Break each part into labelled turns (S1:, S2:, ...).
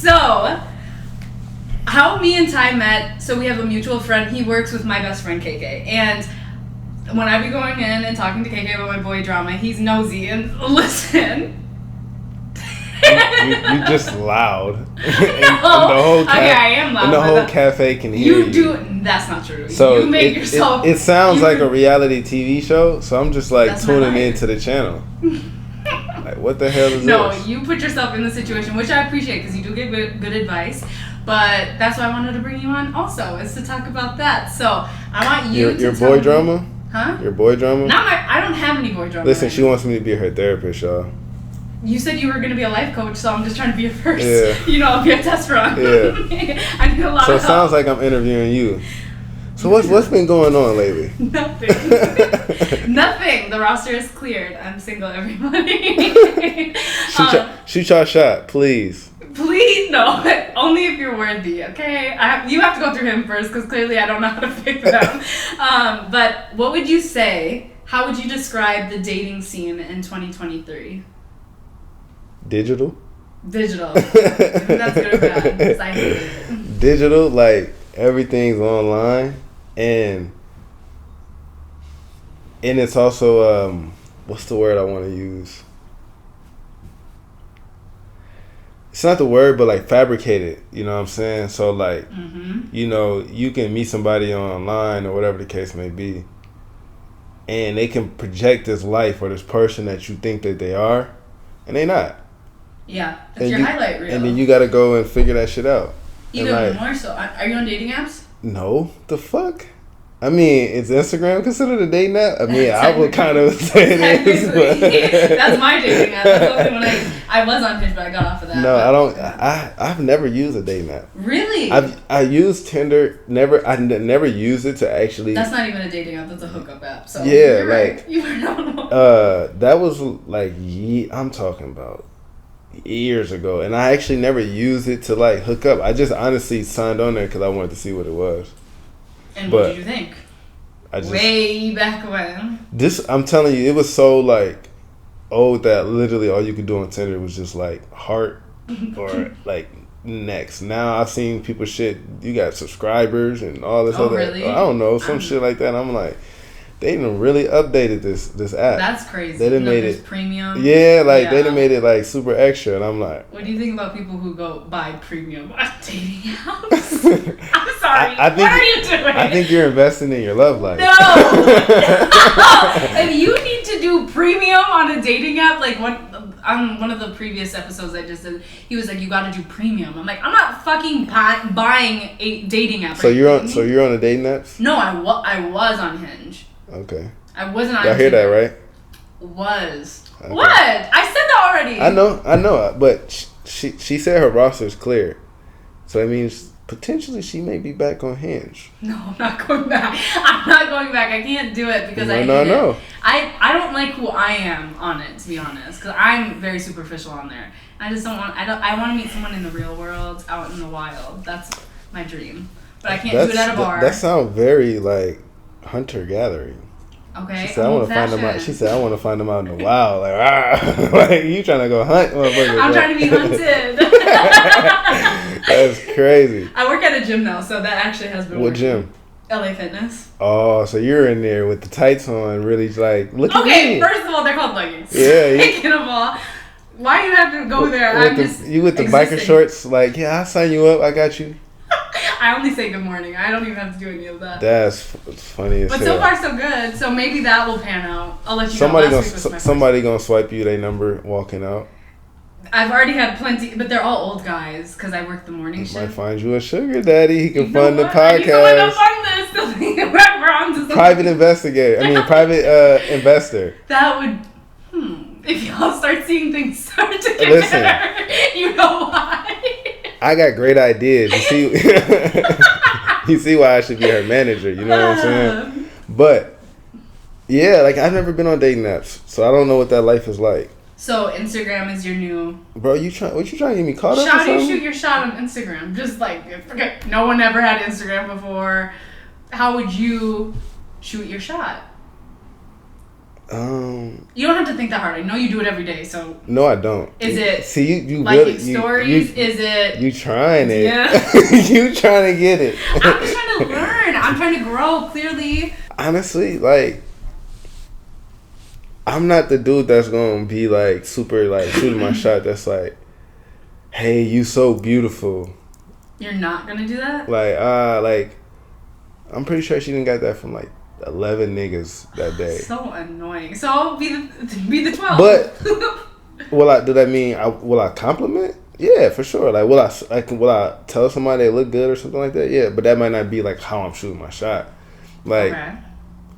S1: So, how me and Ty met, so we have a mutual friend. He works with my best friend, KK. And when I be going in and talking to KK about my boy drama, he's nosy and listen.
S2: You just loud.
S1: I am loud.
S2: And the whole cafe can hear you.
S1: You do. That's not true.
S2: So
S1: you make yourself.
S2: It sounds like a reality TV show, so I'm just like tuning into the channel. Like, what the hell is this?
S1: No, you put yourself in the situation, which I appreciate because you do give good advice. But that's why I wanted to bring you on also, is to talk about that. So I want you to
S2: your boy drama?
S1: Huh?
S2: Your boy drama?
S1: I don't have any boy drama.
S2: Listen, she wants me to be her therapist, y'all.
S1: You said you were going to be a life coach, so I'm just trying to be a first.
S2: Yeah.
S1: I'll be a test run.
S2: Yeah.
S1: I need a lot of help.
S2: So it sounds like I'm interviewing you. So what's been going on lately?
S1: Nothing. Nothing. The roster is cleared. I'm single, everybody.
S2: Shoot your shot, please.
S1: Please, no. Only if you're worthy, okay? You have to go through him first, because clearly I don't know how to pick them. But what would you say, how would you describe the dating scene in 2023?
S2: Digital.
S1: That's good or bad, because I hate it.
S2: Digital, like, everything's online, and it's also, what's the word I want to use? It's not the word, but like fabricated, you know what I'm saying? So like, you can meet somebody online or whatever the case may be, and they can project this life or this person that you think that they are, and they not.
S1: Yeah, that's your highlight reel.
S2: And then you got to go and figure that shit out.
S1: Even more so. Are you on dating apps?
S2: No. The fuck? I mean, is Instagram considered a dating app? I mean, I would kind of say it is. But
S1: that's my dating app. That's when I was on Hinge, but I got off of that.
S2: No, I don't. I've never used a dating app.
S1: Really?
S2: I used Tinder. I never used it to actually.
S1: That's not even a dating app. That's a hookup app. So
S2: yeah,
S1: you're
S2: like
S1: right. You were not.
S2: That was like I'm talking about years ago, and I actually never used it to like hook up. I just honestly signed on there because I wanted to see what it was.
S1: And what did you think? Way back when.
S2: I'm telling you, it was so like old that literally all you could do on Tinder was just like heart or like next. Now I've seen people shit. You got subscribers and all this other.
S1: Really?
S2: I don't know, some shit like that. I'm like, they done really updated this app.
S1: That's crazy.
S2: They done made it
S1: premium.
S2: Yeah, like they done made it like super extra, and I'm like,
S1: what do you think about people who go buy premium on dating apps? I'm sorry. What are you doing?
S2: I think you're investing in your love life.
S1: No. If you need to do premium on a dating app, like on one of the previous episodes I just did, he was like, you got to do premium. I'm like, I'm not fucking buying a dating app.
S2: So you're on a dating apps?
S1: No, I was on Hinge.
S2: Okay.
S1: I wasn't on.
S2: Y'all hear that, right?
S1: Was. Okay. What? I said that already.
S2: I know, but she said her roster is clear, so that means potentially she may be back on Hinge.
S1: No, I'm not going back. I can't do it because I don't like who I am on it, to be honest, because I'm very superficial on there. I just don't want. I want to meet someone in the real world, out in the wild. That's my dream, but I can't do it at a bar.
S2: That sounds very like hunter gathering.
S1: Okay.
S2: She said, I want to find them out in the wild. Like, like you trying to go hunt, motherfucker.
S1: I'm trying to be hunted.
S2: That's crazy.
S1: I work at a gym now, so that actually has been.
S2: What gym?
S1: LA Fitness.
S2: Oh, so you're in there with the tights on, really like look at me.
S1: Okay, first of all, they're called leggings.
S2: Yeah.
S1: Second of all, why do you have to go there?
S2: You with the biker shorts? Like, yeah, I'll sign you up. I got you.
S1: I only say good morning. I don't even have to do any of that.
S2: That's funny as hell.
S1: But so far so good. So maybe that will pan out. I'll let you know.
S2: Somebody gonna swipe you their number walking out.
S1: I've already had plenty, but they're all old guys because I work the morning shift.
S2: Might find you a sugar daddy. He can fund the podcast.
S1: I need someone to fund this.
S2: Private investigator. I mean, private investor.
S1: That would. If y'all start seeing things start to get better, you know why.
S2: I got great ideas. You see, you see why I should be her manager. You know what I'm saying? But yeah, like I've never been on dating apps, so I don't know what that life is like.
S1: So Instagram is your new.
S2: Bro, what you trying to get me caught up? How do you
S1: shoot your shot on Instagram? Just like forget. No one ever had Instagram before. How would you shoot your shot? You don't have to think that hard. I know you do it every day, so.
S2: No, I don't.
S1: Is it?
S2: See, you
S1: liking
S2: really,
S1: stories? Is it?
S2: You trying it?
S1: Yeah.
S2: You trying to get it?
S1: I'm just trying to learn. I'm trying to grow. Clearly.
S2: Honestly, like, I'm not the dude that's gonna be like super like shooting my shot. That's like, hey, you so beautiful.
S1: You're not gonna do that?
S2: Like, I'm pretty sure she didn't got that from like 11 niggas that day.
S1: So annoying. So be the 12.
S2: But does that mean will I compliment? Yeah, for sure. Like will I tell somebody they look good or something like that? Yeah, but that might not be like how I'm shooting my shot. Like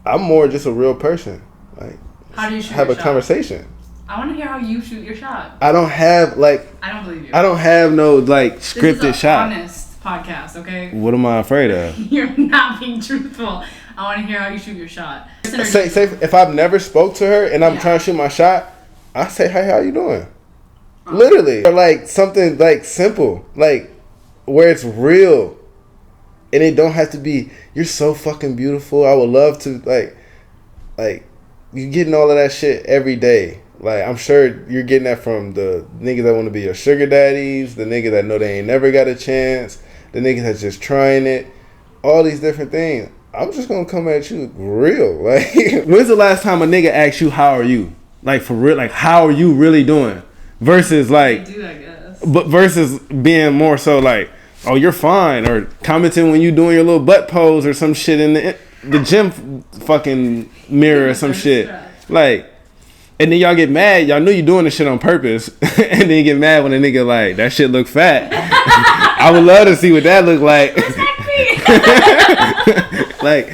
S2: I'm more just a real person. Like
S1: how do you shoot
S2: have
S1: your
S2: a
S1: shot?
S2: Conversation.
S1: I want to hear how you shoot your shot.
S2: I don't have like.
S1: I don't believe you.
S2: I don't have no like scripted
S1: this is
S2: shot.
S1: Honest podcast, okay?
S2: What am I afraid of?
S1: You're not being truthful. I want to hear how you shoot your shot.
S2: Say if I've never spoke to her and I'm trying to shoot my shot, I say, "Hey, how you doing?" Literally, or like something like simple, like where it's real, and it don't have to be. You're so fucking beautiful. I would love to like you getting all of that shit every day. Like I'm sure you're getting that from the niggas that want to be your sugar daddies, the niggas that know they ain't never got a chance, the niggas that's just trying it, all these different things. I'm just gonna come at you real. Like, when's the last time a nigga asked you how are you? Like for real, like how are you really doing? Versus like,
S1: I do, I guess.
S2: But versus being more so like, oh you're fine, or commenting when you doing your little butt pose or some shit in the gym fucking mirror or some shit. Like, and then y'all get mad. Y'all knew you doing this shit on purpose, and then you get mad when a nigga like that shit look fat. I would love to see what that look like. Like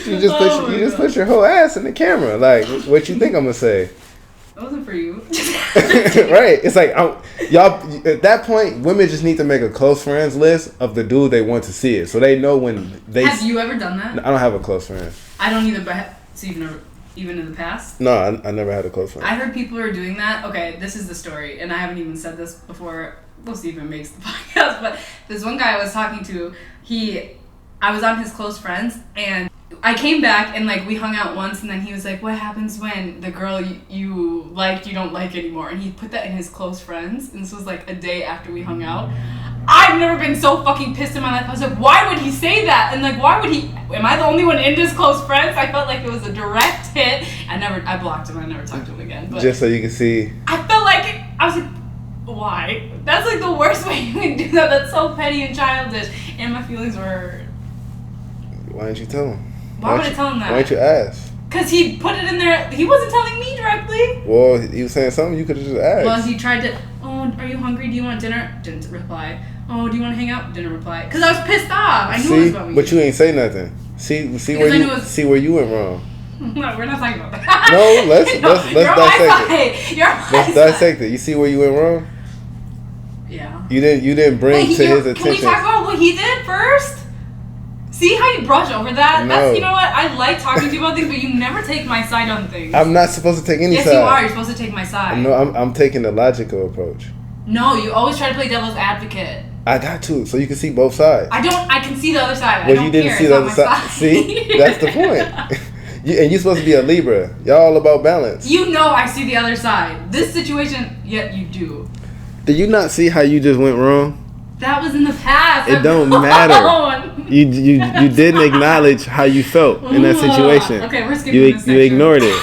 S2: you just put your whole ass in the camera. Like what you think I'm gonna say?
S1: That wasn't for you.
S2: Right. It's like y'all at that point, women just need to make a close friends list of the dude they want to see it, so they know when they.
S1: Have you ever done that?
S2: I don't have a close friend.
S1: I don't either. But so you've never. Even in the past?
S2: No, I never had a close friend.
S1: I heard people are doing that. Okay, this is the story, and I haven't even said this before. We'll see if it makes the podcast. But this one guy I was talking to, I was on his close friends, and I came back and like we hung out once, and then he was like, "What happens when the girl you liked you don't like anymore?" And he put that in his close friends, and this was like a day after we hung out. I've never been so fucking pissed in my life. I was like, why would he say that? And like, why would he? Am I the only one in this close friends? I felt like it was a direct hit. I blocked him. I never talked to him again. But
S2: just so you can see.
S1: I felt like I was like, why? That's like the worst way you can do that. That's so petty and childish. And my feelings were hurt.
S2: Why didn't you tell him?
S1: Why would I tell him that?
S2: Why didn't you ask?
S1: Because he put it in there. He wasn't telling me directly.
S2: Well, he was saying something you could have just asked.
S1: Well, he tried to, oh, are you hungry? Do you want dinner? Didn't reply. Oh, do you want to hang out? Didn't reply. Because I was pissed off. I knew it was about me.
S2: But you ain't say nothing. See where you went wrong.
S1: No, we're not talking about that.
S2: No, let's dissect it.
S1: Let's
S2: dissect it. You see where you went wrong?
S1: Yeah.
S2: You didn't bring to his attention.
S1: Can we talk about what he did first? See how you brush over that?
S2: No.
S1: You know what? I like talking to you about things, but you never take my side on things.
S2: I'm not supposed to take any side.
S1: Yes, you are. You're supposed to take my side.
S2: No, I'm taking the logical approach.
S1: No, you always try to play devil's advocate.
S2: I got to, so you can see both sides.
S1: I can see the other side.
S2: Well, you didn't see the other side. See? That's the point. You're supposed to be a Libra. Y'all all about balance. You
S1: know I see the other side. This situation, yet you do.
S2: Did you not see how you just went wrong?
S1: That was in the past.
S2: It don't matter. You didn't acknowledge how you felt in that situation.
S1: Okay, we're skipping this section.
S2: You ignored it.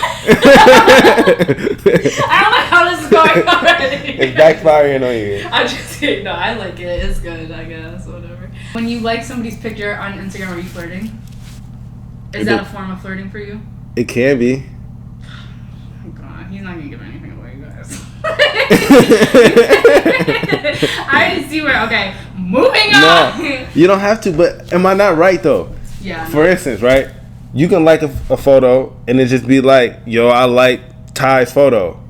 S1: I don't know how this is going already.
S2: It's backfiring on you.
S1: I'm just kidding. No, I like it. It's good, I guess. Whatever. When you like somebody's picture on Instagram, are you flirting? Is that a form of flirting for you?
S2: It can be.
S1: Oh God, he's not gonna give anything away, you guys. I already see where. Okay, moving on.
S2: No, you don't have to. But am I not right though?
S1: Yeah.
S2: For instance, right? You can like a photo and it just be like, yo, I like Ty's photo.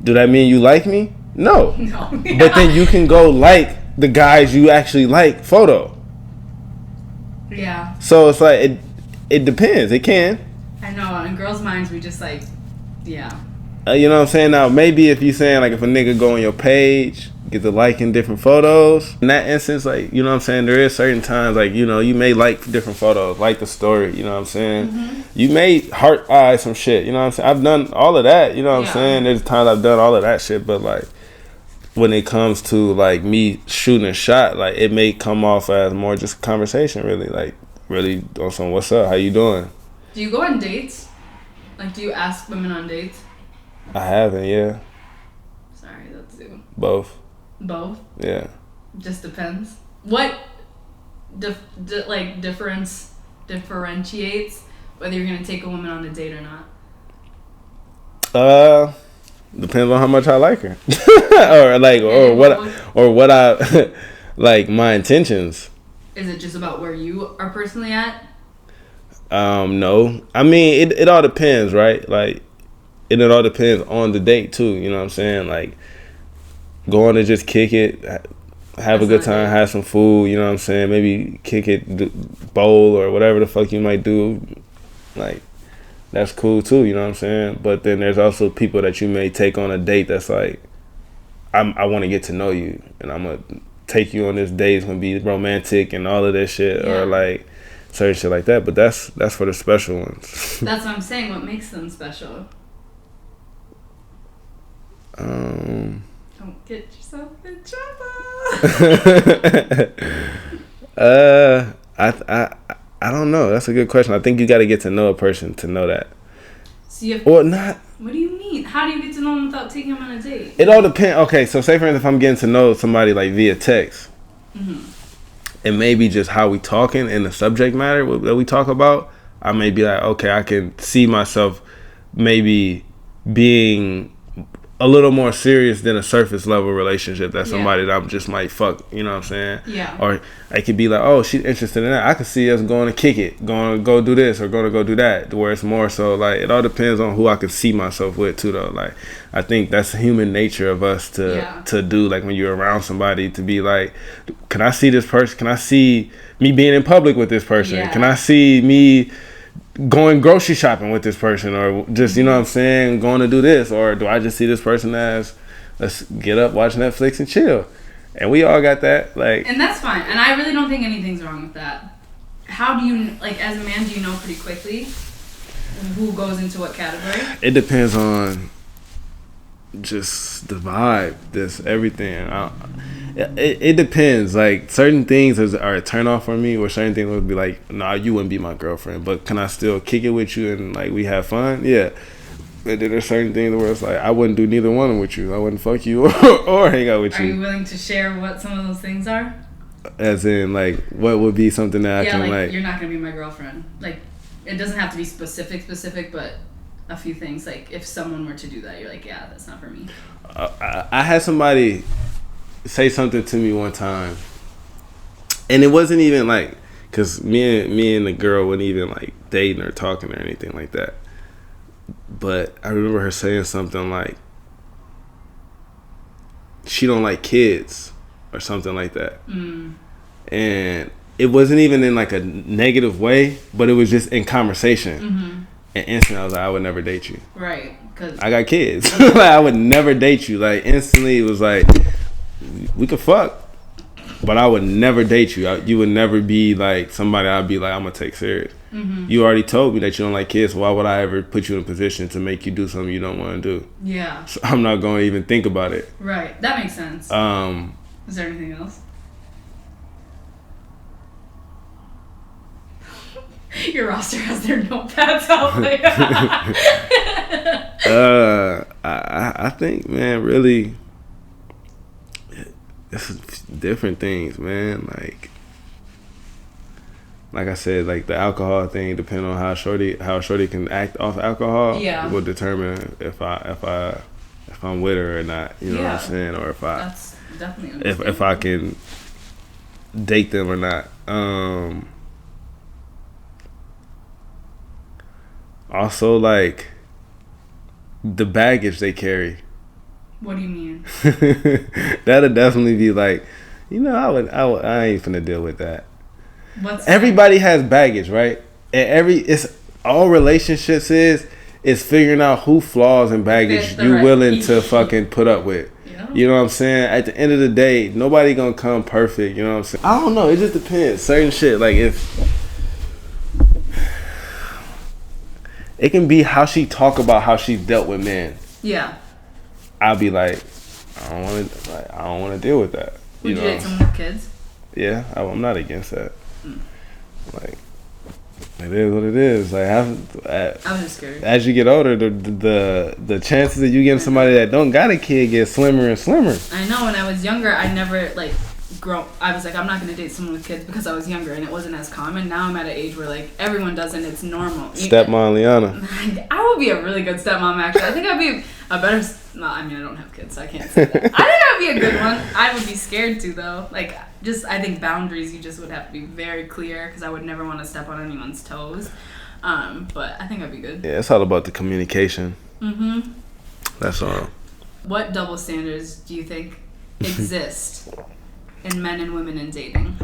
S2: Do that mean you like me? No.
S1: No.
S2: But then you can go like the guys you actually like photo.
S1: Yeah.
S2: So it's like it depends. It can.
S1: I know. In girls' minds, we just like, yeah.
S2: You know what I'm saying? Now, maybe if you saying like if a nigga go on your page get to liking different photos. In that instance, like, you know what I'm saying, there is certain times, like, you know, you may like different photos, like the story, you know what I'm saying? Mm-hmm. You may heart eye some shit, you know what I'm saying? I've done all of that, you know what I'm saying? There's times I've done all of that shit, but like, when it comes to like me shooting a shot, like, it may come off as more just conversation, really, like, really on some, what's up, how you doing?
S1: Do you go on dates? Like, do you ask women on dates?
S2: I haven't, yeah.
S1: Sorry, that's you.
S2: Both.
S1: Both?
S2: Yeah. Just
S1: depends. What differentiates whether you're gonna take a woman on a date or not?
S2: Depends on how much I like her, or like, or what I like, my intentions.
S1: Is it just about where you are personally at?
S2: No. I mean, it all depends, right? Like, it all depends on the date too. You know what I'm saying? Like, going to just kick it, have a good time, have some food. You know what I'm saying? Maybe kick it, bowl or whatever the fuck you might do. Like, that's cool too. You know what I'm saying? But then there's also people that you may take on a date that's like, I want to get to know you, and I'm gonna take you on this date. It's gonna be romantic and all of this shit, or like certain shit like that. But that's for the special ones.
S1: That's what I'm saying. What makes them special? Don't get yourself in trouble.
S2: I don't know. That's a good question. I think you got to get to know a person to know that.
S1: So you have,
S2: or not.
S1: What do you mean? How do you get to know them without taking them on a date?
S2: It all depends. Okay, so say for instance, if I'm getting to know somebody like via text, and maybe just how we talking and the subject matter that we talk about, I may be like, okay, I can see myself maybe being a little more serious than a surface level relationship that somebody that I'm just might fuck, you know what I'm saying?
S1: Yeah.
S2: Or I could be like, oh, she's interested in that. I could see us going to kick it, going to go do this or going to go do that, where it's more so like, it all depends on who I can see myself with too, though. Like, I think that's human nature of us to do, like, when you're around somebody, to be like, can I see this person? Can I see me being in public with this person? Yeah. Can I see me going grocery shopping with this person, or just, you know what I'm saying, going to do this, or do I just see this person as, let's get up, watch Netflix and chill? And we all got that, like,
S1: and that's fine, and I really don't think anything's wrong with that. How do you, like, as a man, do you know pretty quickly who goes into what category?
S2: It depends on just the vibe, this everything. It depends. Like, certain things are a turn off for me, or certain things would be like, nah, you wouldn't be my girlfriend, but can I still kick it with you and like we have fun? Yeah. But then there's certain things where it's like, I wouldn't do neither one with you. I wouldn't fuck you or hang out with you.
S1: Are you willing to share what some of those things are?
S2: As in, like, what would be something that I can like,
S1: you're not gonna be my girlfriend. Like, it doesn't have to be specific, but a few things. Like, if someone were to do that, you're like, yeah, that's not for me.
S2: I had somebody say something to me one time, and it wasn't even like, because me and the girl wasn't even like dating or talking or anything like that, but I remember her saying something like she don't like kids or something like that. And it wasn't even in like a negative way, but it was just in conversation. And instantly I was like, I would never date you.
S1: Right, because
S2: I got kids. Like, I would never date you. Like, instantly it was like, we could fuck, but I would never date you. You would never be like somebody I'd be like, I'm gonna take serious. You already told me that you don't like kids, so why would I ever put you in a position to make you do something you don't want to do? Yeah. So I'm not gonna even think about it.
S1: Right. That makes sense. Is there anything else? Your roster has their notepads out there.
S2: I think, man, really, it's different things, man. Like I said, like the alcohol thing, depending on how shorty can act off alcohol, will determine if I'm with her or not. You know what I'm saying, or
S1: that's definitely
S2: if I can date them or not. Also, like, the baggage they carry.
S1: What do you mean?
S2: That'll definitely be like, you know, I ain't finna deal with that. Everybody has baggage, right? And it's all relationships is figuring out who flaws and baggage you willing to fucking put up with. You know what I'm saying? At the end of the day, nobody gonna come perfect. You know what I'm saying? I don't know. It just depends. Certain shit, like if it can be how she talk about how she dealt with men.
S1: Yeah.
S2: I'll be like, I don't want to deal with that.
S1: Would you date someone with kids?
S2: Yeah, I'm not against that. Like, it is what it is. Like, I was just scared. As you get older, the chances of you getting somebody that don't got a kid get slimmer and slimmer.
S1: I know. When I was younger, I never I was like, I'm not gonna date someone with kids because I was younger and it wasn't as common. Now I'm at an age where like everyone does it and it's normal.
S2: Stepmom Liana.
S1: I would be a really good stepmom actually. I think I'd be a better. No, I mean I don't have kids, so I can't say that. I think I'd be a good one. I would be scared to though. Like I think boundaries you just would have to be very clear because I would never want to step on anyone's toes. But I think I'd be good.
S2: Yeah, it's all about the communication.
S1: Mm-hmm.
S2: That's all.
S1: What double standards do you think exist in men and women in dating?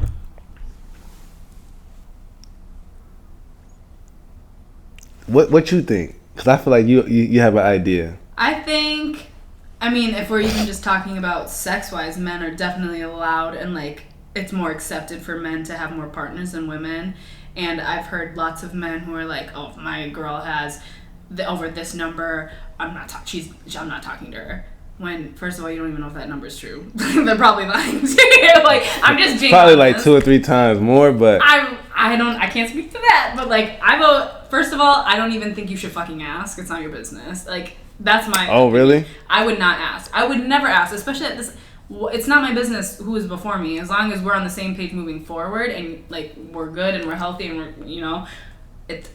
S2: What you think? Because I feel like you have an idea.
S1: I mean, if we're even just talking about sex-wise, men are definitely allowed and like it's more accepted for men to have more partners than women. And I've heard lots of men who are like, oh, my girl has over this number. I'm not talking to her. When, first of all, you don't even know if that number is true. They're probably lying to you. Like, I'm just being
S2: probably
S1: honest.
S2: like 2 or 3 times more, but
S1: I can't speak to that. But like, first of all, I don't even think you should fucking ask. It's not your business. Like, that's my
S2: Oh,
S1: opinion.
S2: really?
S1: I would not ask. I would never ask, especially at this. It's not my business who is before me. As long as we're on the same page moving forward and like we're good and we're healthy and we're, it's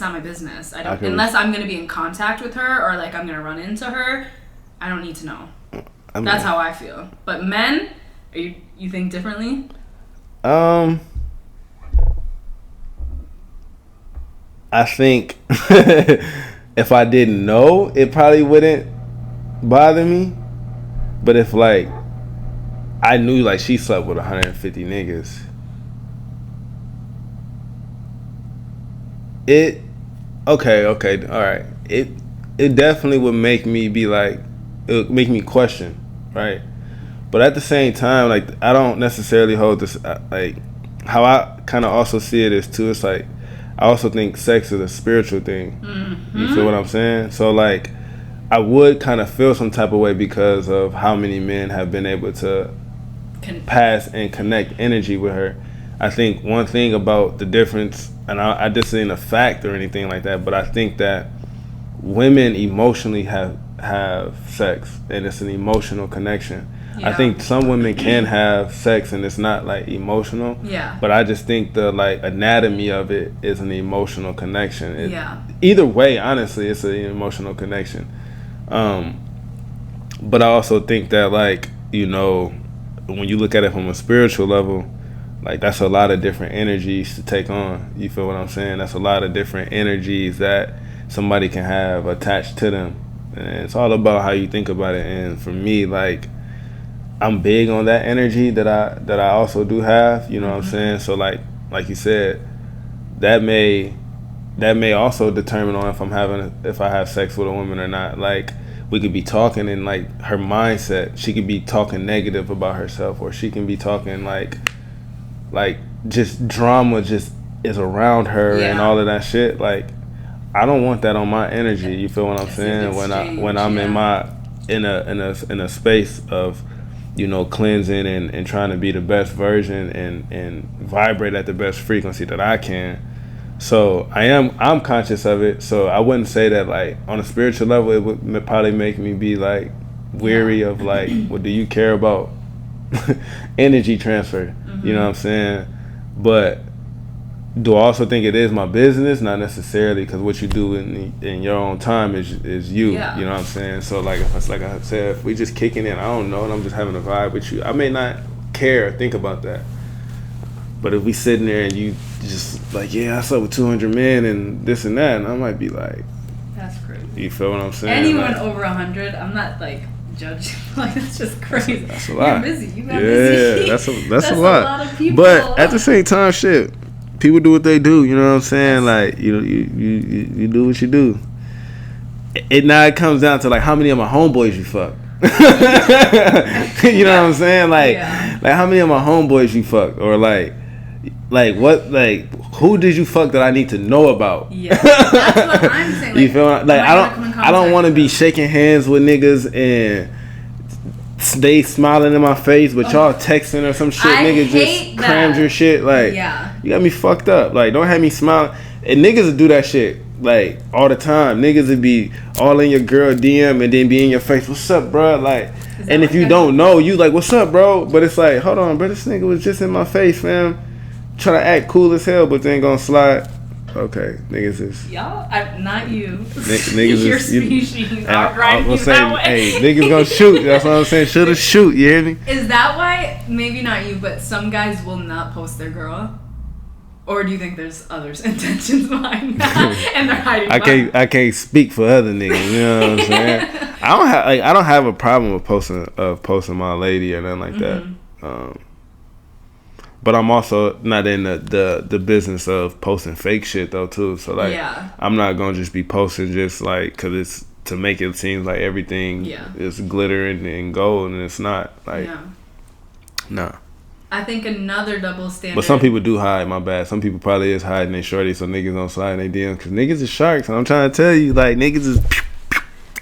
S1: not my business. Unless I'm gonna be in contact with her or like I'm gonna run into her. I don't need to know. That's how I feel. But men, you think differently?
S2: I think if I didn't know, it probably wouldn't bother me. But if like I knew like she slept with 150 niggas, okay, all right. It definitely would make me be like, it would make me question, right? But at the same time, like I don't necessarily hold this like how I kind of also see it is too. It's like I also think sex is a spiritual thing. Mm-hmm. You feel what I'm saying? So like I would kind of feel some type of way because of how many men have been able to pass and connect energy with her. I think one thing about the difference, and I this ain't a fact or anything like that, but I think that women emotionally have sex and it's an emotional connection. Yeah. I think some women can have sex and it's not like emotional. Yeah. But I just think the like anatomy of it is an emotional connection. Either way, honestly, it's an emotional connection. But I also think that like, when you look at it from a spiritual level, like that's a lot of different energies to take on. You feel what I'm saying? That's a lot of different energies that somebody can have attached to them. And it's all about how you think about it. And for me, like I'm big on that energy that I also do have, you know what I'm saying? So like you said, that may also determine on if I have sex with a woman or not. Like we could be talking and like her mindset, she could be talking negative about herself, or she can be talking like just drama just is around her and all of that shit. Like I don't want that on my energy. You feel what I'm saying? When I'm in a space of cleansing and trying to be the best version and vibrate at the best frequency that I can. So I'm conscious of it. So I wouldn't say that like on a spiritual level it would probably make me be like weary of like, well, do you care about energy transfer? You know what I'm saying? But do I also think it is my business? Not necessarily, because what you do in your own time is you. Yeah. You know what I'm saying? So like I said, if we just kicking in, I don't know, and I'm just having a vibe with you, I may not care or think about that. But if we sitting there and you just like, yeah, I slept with 200 men and this and that, and I might be like,
S1: that's crazy.
S2: You feel what I'm saying?
S1: Anyone like, over 100, I'm not like judging. Like that's just crazy.
S2: That's a lot.
S1: You're busy. You got busy.
S2: That's a lot of people. But at the same time, shit, people do what they do. You know what I'm saying? Like you do what you do. It now it comes down to like how many of my homeboys you fuck. You know what I'm saying? Like how many of my homeboys you fucked, or like what, like who did you fuck that I need to know about?
S1: Yeah, that's what I'm saying. Like,
S2: you feel like I don't want to be shaking hands with niggas and they smiling in my face, but y'all texting or some shit. Nigga just crammed your shit. Like, you got me fucked up. Like, don't have me smiling. And niggas would do that shit like all the time. Niggas would be all in your girl DM and then be in your face. What's up, bro? Like, and if you don't know, you like, what's up, bro? But it's like, hold on, bro. This nigga was just in my face, fam. Try to act cool as hell, but then gonna slide. Okay, niggas is
S1: y'all. Not you.
S2: Niggas
S1: your
S2: is
S1: species. I'm you
S2: saying, that way. Hey, niggas gonna shoot. That's what I'm saying. Shoulda shoot. You hear me?
S1: Is that why? Maybe not you, but some guys will not post their girl. Or do you think there's others' intentions behind that, and they're hiding?
S2: I can't speak for other niggas. You know what I'm saying? I don't have a problem with posting my lady or nothing like that. But I'm also not in the business of posting fake shit though too. So like, I'm not gonna just be posting just like because it's to make it seem like everything is glitter and gold, and it's not. Like, nah.
S1: I think another double standard.
S2: But some people do hide. My bad. Some people probably is hiding their shorty so niggas don't slide in their DM, because niggas is sharks. And I'm trying to tell you, like, niggas is.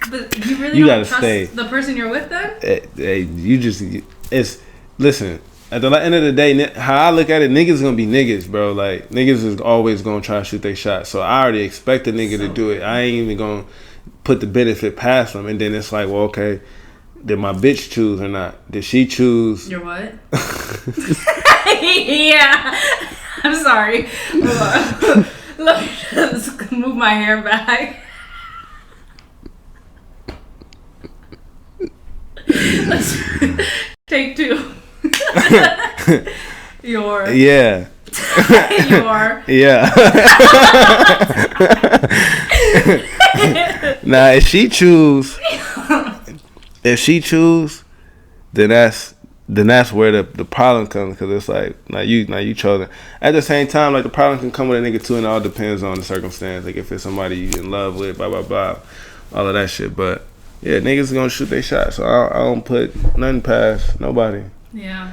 S1: But you really don't trust the person you're with then?
S2: Hey, listen. At the end of the day, how I look at it, niggas gonna be niggas, bro. Like, niggas is always gonna try to shoot their shot. So I already expect a nigga to do it. I ain't even gonna put the benefit past them. And then it's like, well, okay, did my bitch choose or not? Did she choose?
S1: Your what? Yeah. I'm sorry. Let me just move my hair back. Let's take two. Your.
S2: Yeah.
S1: Your.
S2: Yeah. Now, if she choose, then that's where the problem comes, because it's like now you chosen. At the same time, like, the problem can come with a nigga too, and it all depends on the circumstance. Like, if it's somebody you in love with, blah blah blah, all of that shit. But yeah, niggas gonna shoot their shot, so I don't put nothing past nobody.
S1: Yeah,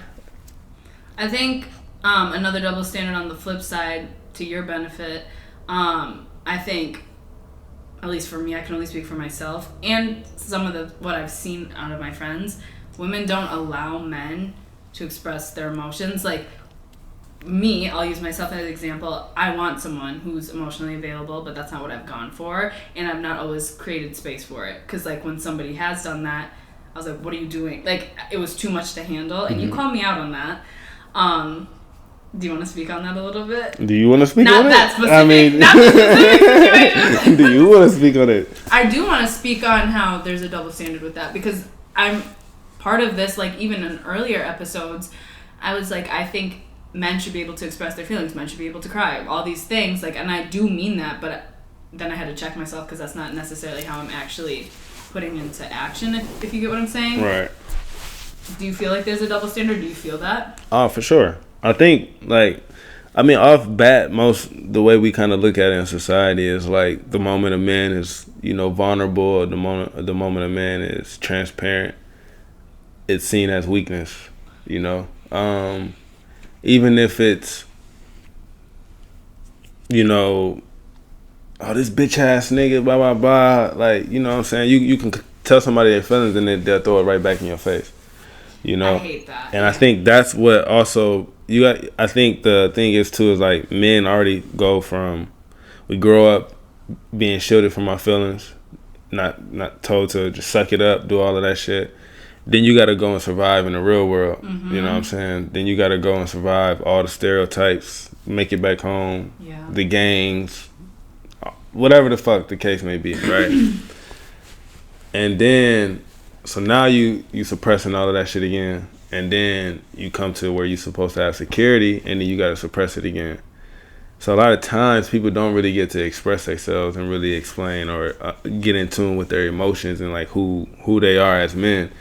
S1: I think another double standard on the flip side, to your benefit, I think, at least for me, I can only speak for myself and some of what I've seen out of my friends. Women don't allow men to express their emotions. Like me, I'll use myself as an example. I want someone who's emotionally available, but that's not what I've gone for, and I've not always created space for it. Because like when somebody has done that, I was like, what are you doing? Like, it was too much to handle, and you called me out on that. Do you want to speak on that a little bit?
S2: Do you want to speak
S1: on
S2: it?
S1: Not that specific.
S2: I mean,
S1: not the specific situation.
S2: Do you want to speak on it?
S1: I do want to speak on how there's a double standard with that, because I'm part of this. Like, even in earlier episodes, I was like, I think men should be able to express their feelings. Men should be able to cry. All these things, like, and I do mean that, but then I had to check myself, because that's not necessarily how I'm actually putting into action, if you get what I'm saying.
S2: Right.
S1: Do you feel like there's a double standard? Do you feel that?
S2: Oh, for sure. I think, like, I mean, off bat, the way we kind of look at it in society is like the moment a man is, vulnerable, or the moment a man is transparent, it's seen as weakness, even if it's, oh, this bitch ass nigga, blah blah blah, like, you know what I'm saying, you can tell somebody their feelings and then they'll throw it right back in your face,
S1: I hate that.
S2: And I think that's what also I think the thing is too, is like, men already we grow up being shielded from our feelings, not told to just suck it up, do all of that shit. Then you got to go and survive in the real world. Mm-hmm. You know what I'm saying? Then you got to go and survive all the stereotypes, make it back home, the gangs, whatever the fuck the case may be, right? And then, so now you suppressing all of that shit again, and then you come to where you're supposed to have security, and then you got to suppress it again. So a lot of times people don't really get to express themselves and really explain or get in tune with their emotions and like who they are as men.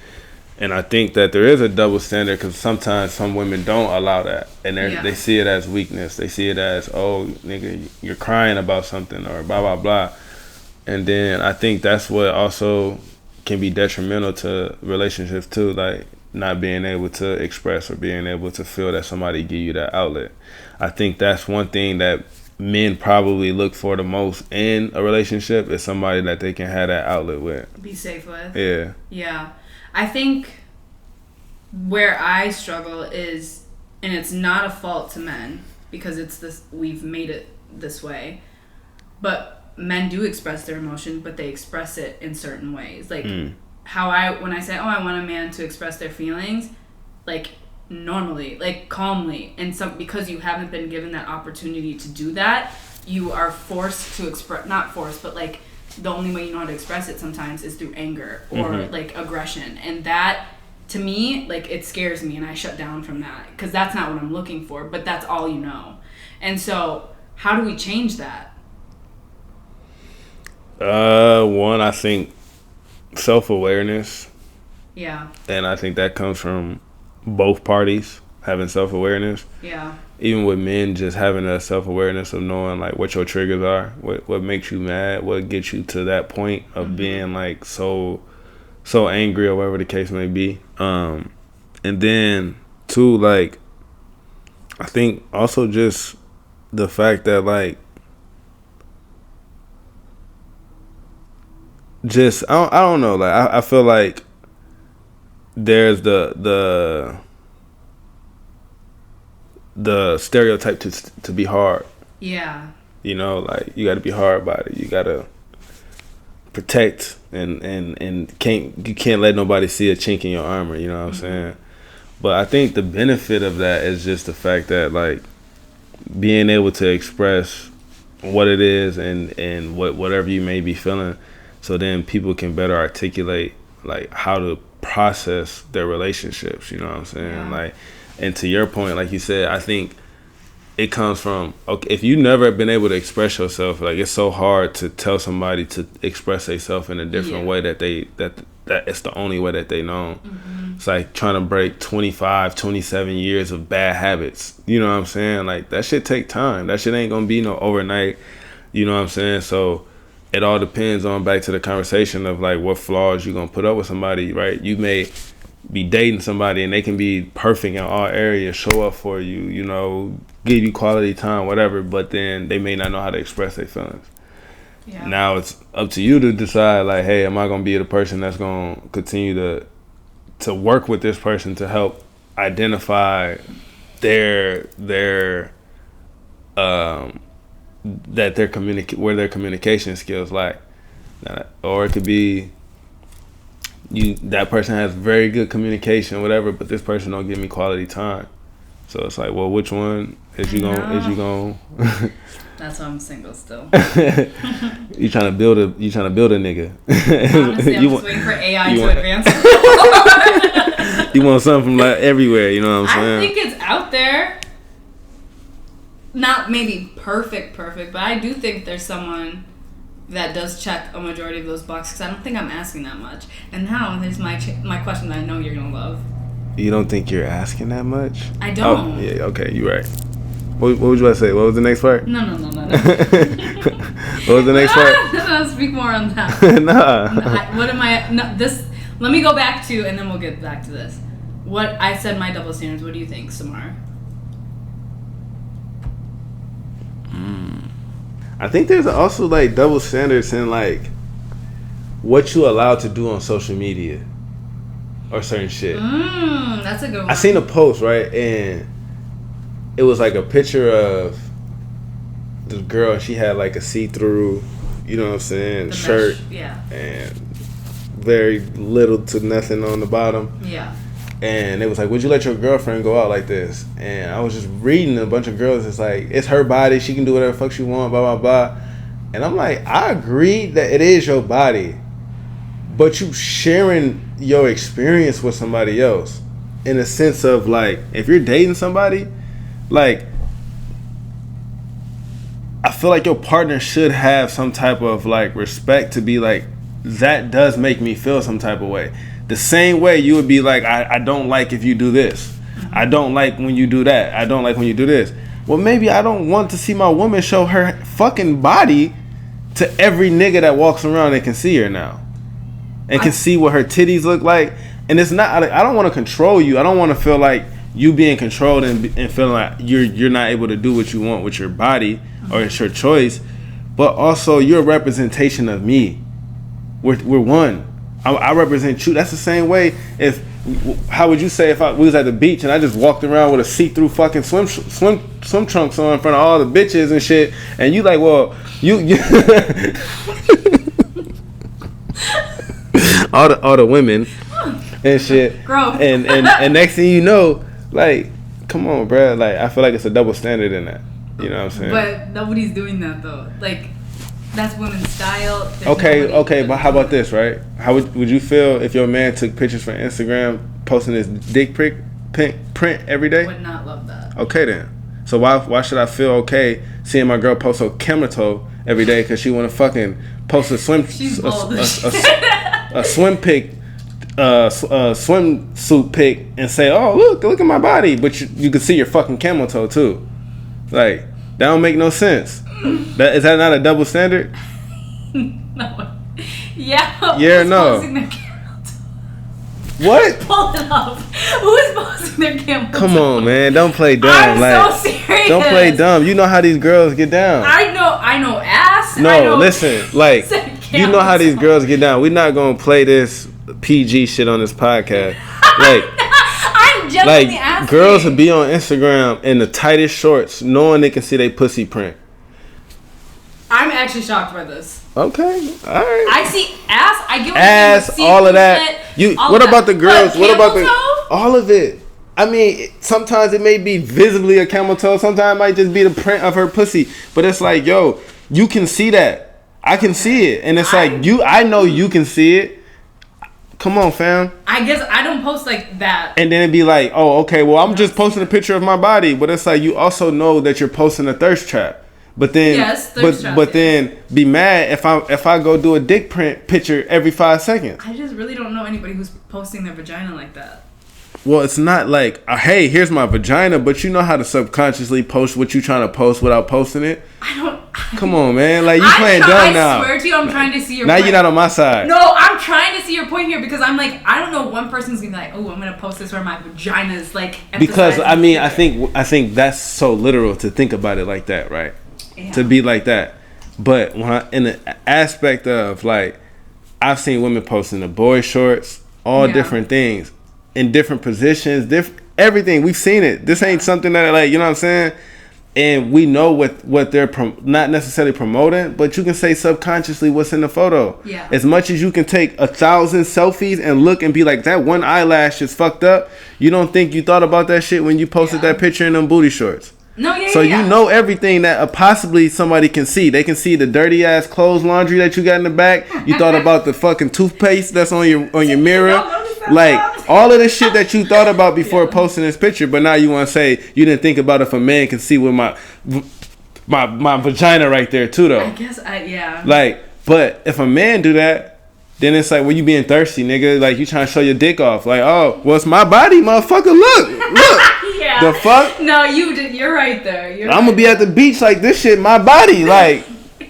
S2: And I think that there is a double standard, because sometimes some women don't allow that, and they see it as weakness. They see it as, oh, nigga, you're crying about something, or blah blah blah. And then I think that's what also can be detrimental to relationships too, like not being able to express or being able to feel that somebody give you that outlet. I think that's one thing that men probably look for the most in a relationship, is somebody that they can have that outlet with.
S1: Be safe with.
S2: Yeah.
S1: Yeah. I think where I struggle is, and it's not a fault to men, because it's this, we've made it this way, but men do express their emotion, but they express it in certain ways. Like when I say, oh, I want a man to express their feelings, like normally, like calmly, and because you haven't been given that opportunity to do that, you are forced to express, not forced, but like the only way you know how to express it sometimes is through anger or like aggression, and that to me, like, it scares me, and I shut down from that because that's not what I'm looking for, but that's all you know. And so how do we change that?
S2: One, I think self-awareness.
S1: Yeah.
S2: And I think that comes from both parties having self-awareness.
S1: Yeah. Even
S2: with men, just having a self-awareness of knowing like what your triggers are, what makes you mad, what gets you to that point of being like so angry or whatever the case may be. And then two, like, I think also just the fact that like just I don't know, like I feel like there's the stereotype to be hard.
S1: Yeah.
S2: You know, like you got to be hard about it. You got to protect and you can't let nobody see a chink in your armor. You know what I'm saying? But I think the benefit of that is just the fact that like being able to express what it is and whatever you may be feeling, so then people can better articulate like how to process their relationships. You know what I'm saying? Yeah. Like. And to your point, like you said, I think it comes from, okay, if you never been able to express yourself, like it's so hard to tell somebody to express themselves in a different way that it's the only way that they know. It's like trying to break 25, 27 years of bad habits. You know what I'm saying? Like that shit take time. That shit ain't gonna be no overnight. You know what I'm saying? So it all depends on, back to the conversation of like what flaws you gonna put up with somebody, right? You may be dating somebody and they can be perfect in all areas, show up for you, you know, give you quality time, whatever, but then they may not know how to express their feelings. Yeah. Now it's up to you to decide like, hey, am I gonna be the person that's gonna continue to work with this person to help identify where their communication skills lie, or it could be that person has very good communication, whatever, but this person don't give me quality time. So it's like, well, which one is you going?
S1: That's why I'm single still.
S2: You trying to build a nigga.
S1: Honestly, I'm just waiting for AI to advance.
S2: You want something from like everywhere, you know what I'm saying?
S1: I think it's out there. Not maybe perfect, but I do think there's someone that does check a majority of those boxes, because I don't think I'm asking that much. And now there's my question that I know you're gonna love. You
S2: don't think you're asking that much?
S1: I don't.
S2: Oh, yeah, okay, you're right. What would you want to say? What was the next part?
S1: No.
S2: What was the next part?
S1: No, speak more on that.
S2: Nah.
S1: Let me go back to, and then we'll get back to this. What I said, my double standards. What do you think, Samar?
S2: I think there's also like double standards in like what you allow to do on social media or certain shit.
S1: That's a good one.
S2: I seen a post, right, and it was like a picture of this girl, and she had like a see-through, you know what I'm saying, shirt, and very little to nothing on the bottom.
S1: Yeah.
S2: And it was like, would you let your girlfriend go out like this? And I was just reading a bunch of girls. It's like, it's her body. She can do whatever the fuck she want, blah, blah, blah. And I'm like, I agree that it is your body. But you sharing your experience with somebody else. In a sense of like, if you're dating somebody, like, I feel like your partner should have some type of like respect to be like, that does make me feel some type of way. The same way you would be like, I don't like if you do this. I don't like when you do that. I don't like when you do this. Well, maybe I don't want to see my woman show her fucking body to every nigga that walks around and can see her now. and can see what her titties look like. And it's not. I don't want to control you. I don't want to feel like you being controlled and feeling like you're not able to do what you want with your body or it's your choice. But also, you're a representation of me. We're one. I represent you. That's the same way. How would you say if we was at the beach and I just walked around with a see-through fucking swim trunks on in front of all the bitches and shit, and you like, well, you all the women and shit,
S1: Gross.
S2: and next thing you know, like, come on, bro. Like, I feel like it's a double standard in that. You know what I'm saying?
S1: But nobody's doing that though. Like, that's women's style. There's
S2: Okay, but how about this, right? How would you feel if your man took pictures for Instagram, posting his dick print every day?
S1: Would not love that.
S2: Okay then. So why should I feel okay seeing my girl post her camera toe every day because she want to fucking post a swim a swim pic, swimsuit pic and say, oh look at my body, but you can see your fucking camel toe too. Like, that don't make no sense. Is that not a double standard?
S1: No. Yeah.
S2: Yeah or no?
S1: Posting their camel toe?
S2: What?
S1: Pull it up. Who is posting their camel toe?
S2: Come on, man. Don't play dumb.
S1: I'm so serious.
S2: Don't play dumb. You know how these girls get down.
S1: I know ass.
S2: No, listen. Like, you know how these girls get down. We're not going to play this PG shit on this podcast. Like,
S1: I'm genuinely asking.
S2: Girls will be on Instagram in the tightest shorts knowing they can see their pussy print.
S1: I'm actually shocked by this.
S2: Okay, all right.
S1: I see ass. I get
S2: ass, all of that. What about the girls? What about all of it? I mean, sometimes it may be visibly a camel toe. Sometimes it might just be the print of her pussy. But it's like, yo, you can see that. I can see it, and it's like I know you can see it. Come on, fam. I guess I don't post like that. And then it'd be like, oh, okay, well, I'm just posting a picture of my body. But it's like, you also know that you're posting a thirst trap. But then, then be mad if I go do a dick print picture every 5 seconds. I just really don't know anybody who's posting their vagina like that. Well, it's not like, hey, here's my vagina, but you know how to subconsciously post what you trying to post without posting it. Come on, man, like you playing dumb now. I swear to you, I'm trying to see your. Now point. You're not on my side. No, I'm trying to see your point here because I'm like, I don't know, one person's gonna be like, oh, I'm gonna post this where my vagina is like. Because I mean, I think that's so literal to think about it like that, right? Yeah. To be like that. But when in the aspect of like, I've seen women posting the boy shorts, all different things in different positions, everything. We've seen it. This ain't something that, like, you know what I'm saying? And we know what they're not necessarily promoting, but you can say subconsciously what's in the photo. Yeah. As much as you can take 1,000 selfies and look and be like, that one eyelash is fucked up, you don't think you thought about that shit when you posted that picture in them booty shorts. No, so you know everything that possibly somebody can see. They can see the dirty ass clothes laundry that you got in the back. You thought about the fucking toothpaste that's on your mirror. Like all of the shit that you thought about before posting this picture, but now you want to say you didn't think about if a man can see with my vagina right there too, though. I guess Like, but if a man do that, then it's like, well, you being thirsty, nigga. Like, you trying to show your dick off. Like, oh, well, it's my body, motherfucker. Look. Yeah. The fuck? No, you're right there. I'm going to be at the beach like, this shit, my body. Like,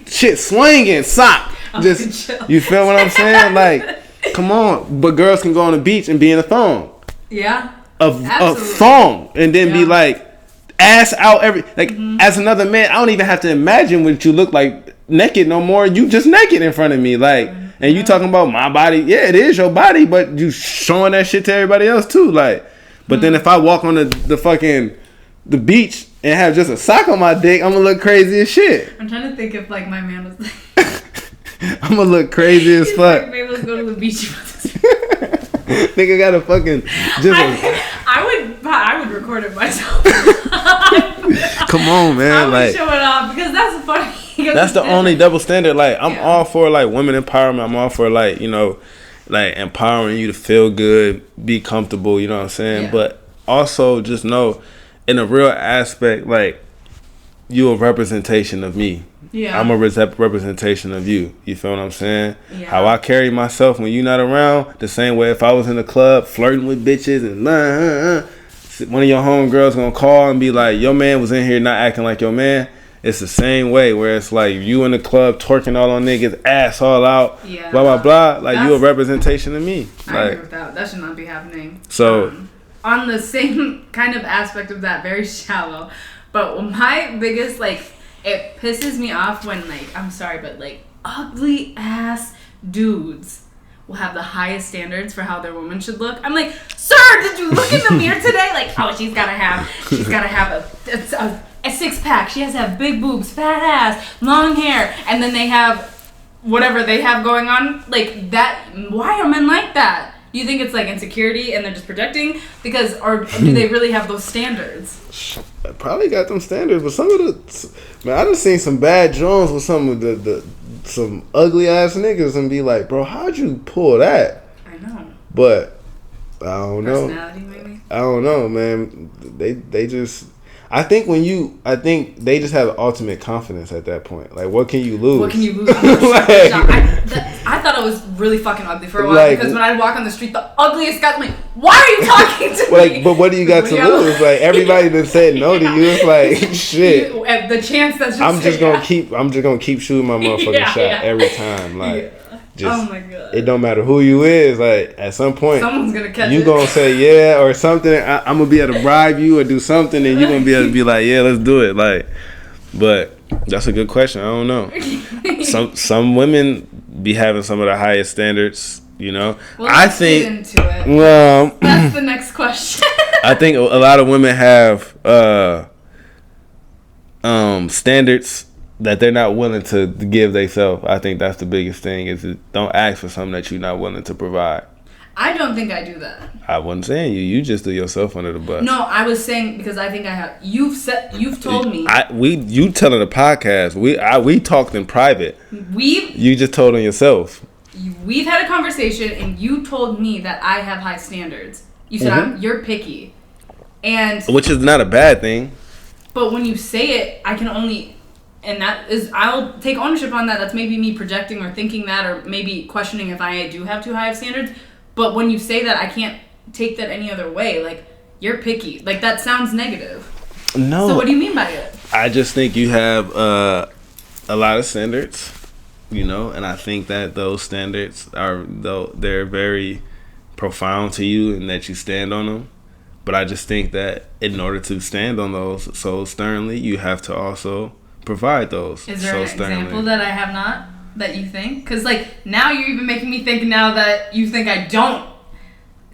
S2: shit swinging, sock. Just, you feel what I'm saying? Like, come on. But girls can go on the beach and be in a thong. Yeah. A thong. And then be like, ass out as another man, I don't even have to imagine what you look like naked no more. You just naked in front of me. Like, and you talking about my body. Yeah, it is your body, but you showing that shit to everybody else too. Like, but then if I walk on the beach and have just a sock on my dick, I'm gonna look crazy as shit. I'm trying to think if like my man was like I'm gonna look crazy as fuck. Like, maybe let's go to the beach. Nigga got a fucking I would record it myself. Come on, man. I would like, show it off because that's funny. That's the only double standard. Like, I'm all for like women empowerment. I'm all for like, you know, like empowering you to feel good, be comfortable, you know what I'm saying? Yeah. But also just know in a real aspect, like, you a representation of me. Yeah. I'm a representation of you. You feel what I'm saying? Yeah. How I carry myself when you're not around, the same way if I was in the club flirting with bitches and one of your homegirls gonna call and be like, your man was in here not acting like your man. it's the same way where it's like you in the club twerking all on niggas, ass all out,
S1: yeah,
S2: blah blah blah. Like you a representation of me.
S1: I agree with that. That should not be happening.
S2: So
S1: on the same kind of aspect of that, very shallow. But my biggest, like, it pisses me off when, like, I'm sorry, but, like, ugly ass dudes will have the highest standards for how their woman should look. I'm like, sir, did you look in the mirror today? Like, oh, she's gotta have a six pack. She has to have big boobs, fat ass, long hair, and then they have whatever they have going on. Like that. Why are men like that? Do you think it's like insecurity and they're just projecting? Because, or do they really have those standards?
S2: I probably got them standards, but some of the, man, I done seen some bad Jones with some of the some ugly ass niggas and be like, bro, how'd you pull that?
S1: I know.
S2: But I don't know.
S1: Personality, maybe.
S2: I don't know, man. They just. I think they just have ultimate confidence at that point. Like, what can you lose?
S1: What can you lose? I thought it was really fucking ugly for a while, like, because when I walk on the street, the ugliest guy, I'm like, why are you talking to me?
S2: But what do you got to lose? Like, everybody that said no to you, it's like, shit.
S1: The chance that's just
S2: I'm just gonna keep shooting my motherfucking shot every time. Like, just,
S1: oh my god.
S2: It don't matter who you is. Like, at some point,
S1: someone's gonna catch
S2: you gonna say yeah or something. I'm gonna be able to bribe you or do something, and you gonna be able to be like, yeah, let's do it. Like, but that's a good question. I don't know. Some women be having some of the highest standards. You know,
S1: well,
S2: I think. Get
S1: into it.
S2: Well,
S1: that's the next question.
S2: I think a lot of women have standards that they're not willing to give themselves. I think that's the biggest thing, is don't ask for something that you're not willing to provide.
S1: I don't think I do that.
S2: I wasn't saying you. You just threw yourself under the bus.
S1: No, I was saying because I think I have. You've told me.
S2: You telling the podcast. We talked in private. You just told on yourself.
S1: We've had a conversation and you told me that I have high standards. You said you're picky, and
S2: which is not a bad thing.
S1: But when you say it, I can only. And that is, I'll take ownership on that. That's maybe me projecting or thinking that, or maybe questioning if I do have too high of standards. But when you say that, I can't take that any other way. Like, you're picky. Like, that sounds negative.
S2: No.
S1: So what do you mean by it?
S2: I just think you have a lot of standards, you know, and I think that those standards they're very profound to you and that you stand on them. But I just think that in order to stand on those so sternly, you have to also provide those.
S1: Is there
S2: so
S1: an
S2: sternly.
S1: example that I have not, that you think? Because, like, now you're even making me think now that you think I don't